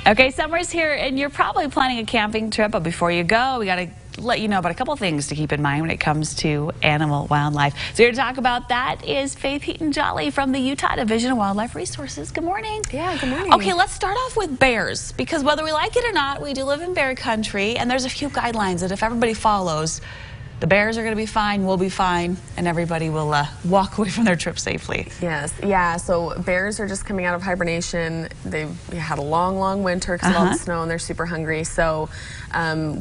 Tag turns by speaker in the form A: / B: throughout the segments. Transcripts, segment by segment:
A: Okay, summer's here and you're probably planning a camping trip, but before you go, we got to let you know about a couple things to keep in mind when it comes to animal wildlife. So here to talk about that is Faith Heaton-Jolly from the Utah Division of Wildlife Resources. Good morning.
B: Yeah, good morning.
A: Okay, let's start off with bears, because whether we like it or not, we do live in bear country, and there's a few guidelines that if everybody follows, the bears are going to be fine, we'll be fine, and everybody will walk away from their trip safely.
B: Yes, yeah, so bears are just coming out of hibernation. They've had a long winter because of all the snow, and they're super hungry. So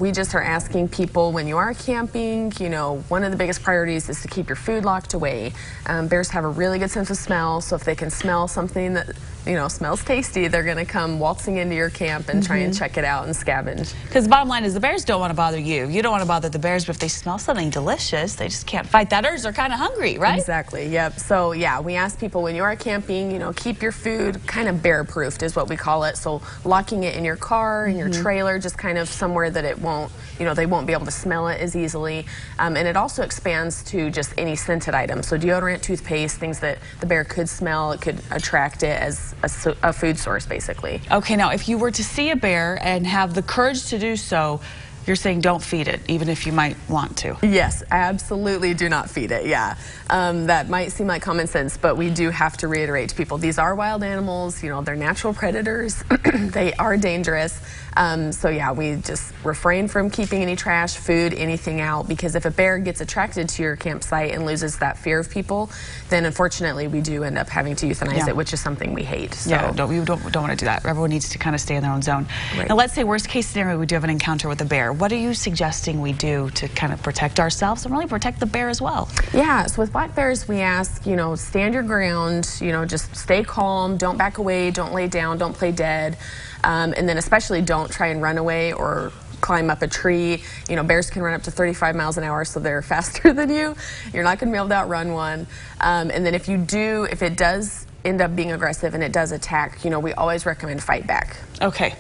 B: we just are asking people, when you are camping, you know, one of the biggest priorities is to keep your food locked away. Bears have a really good sense of smell, so if they can smell something that, you know, smells tasty, they're going to come waltzing into your camp and try and check it out and scavenge.
A: Because the bottom line is the bears don't want to bother you. You don't want to bother the bears, but if they smell something delicious, they just can't fight that urge. They're kind of hungry, right?
B: Exactly, yep. So yeah, we ask people, when you are camping, you know, keep your food kind of bear-proofed is what we call it. So locking it in your car, in your trailer, just kind of somewhere that it won't, you know, they won't be able to smell it as easily. And it also expands to just any scented items. So deodorant, toothpaste, things that the bear could smell, it could attract it as a food source, basically.
A: Okay, now if you were to see a bear and have the courage to do so, you're saying don't feed it, even if you might want to.
B: Yes, absolutely do not feed it, yeah. That might seem like common sense, but we do have to reiterate to people, these are wild animals, you know, they're natural predators, they are dangerous. So yeah, we just refrain from keeping any trash, food, anything out, because if a bear gets attracted to your campsite and loses that fear of people, then unfortunately we do end up having to euthanize it, which is something we hate. So.
A: Yeah, we don't want to do that. Everyone needs to kind of stay in their own zone.
B: Right.
A: Now let's say worst case scenario, we do have an encounter with a bear. What are you suggesting we do to kind of protect ourselves and really protect the bear as well?
B: Yeah, so with black bears, we ask, you know, stand your ground, you know, just stay calm, don't back away, don't lay down, don't play dead, and then especially don't try and run away or climb up a tree. You know, bears can run up to 35 miles an hour, so they're faster than you. You're not going to be able to outrun one. And then if it does end up being aggressive and it does attack, you know, we always recommend fight back.
A: Okay,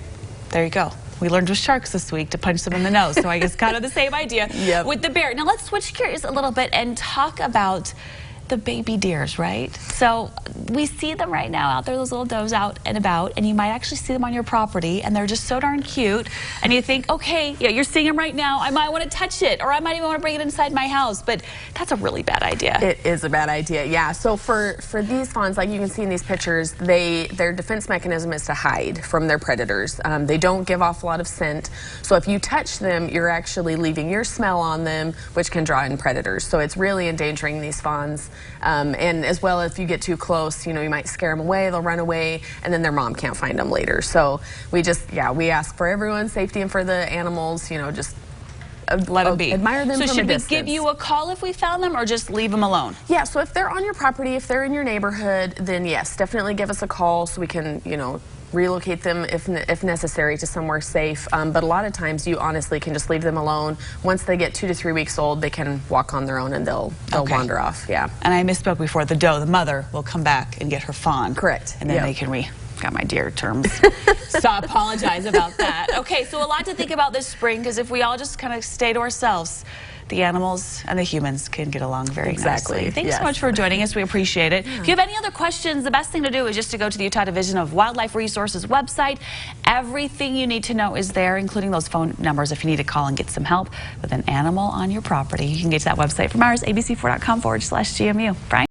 A: there you go. We learned with sharks this week to punch them in the nose, so I guess kind of the same idea with the bear. Now let's switch gears a little bit and talk about the baby deers, right? So we see them right now out there, those little does out and about, and you might actually see them on your property, and they're just so darn cute. And you think, okay, yeah, you're seeing them right now, I might want to touch it, or I might even want to bring it inside my house, but that's a really bad idea.
B: It is a bad idea, yeah. So for these fawns, like you can see in these pictures, their defense mechanism is to hide from their predators. They don't give off a lot of scent, so if you touch them, you're actually leaving your smell on them, which can draw in predators. So it's really endangering these fawns. And as well, if you get too close, you know, you might scare them away, they'll run away, and then their mom can't find them later. So we just, yeah, we ask for everyone's safety and for the animals, you know, just
A: let them be.
B: Admire them from a distance.
A: So should we give you a call if we found them, or just leave them alone?
B: Yeah, so if they're on your property, if they're in your neighborhood, then yes, definitely give us a call so we can, you know, relocate them if necessary to somewhere safe. But a lot of times you honestly can just leave them alone. Once they get 2 to 3 weeks old, they can walk on their own and they'll wander off. Yeah.
A: And I misspoke before. The doe, the mother, will come back and get her fawn.
B: Correct.
A: And then they can got my deer terms. So I apologize about that. Okay, so a lot to think about this spring, because if we all just kind of stay to ourselves, the animals and the humans can get along very nicely. Thanks so much for joining us. We appreciate it. If you have any other questions, the best thing to do is just to go to the Utah Division of Wildlife Resources website. Everything you need to know is there, including those phone numbers if you need to call and get some help with an animal on your property. You can get to that website from ours, abc4.com/GMU. Brian?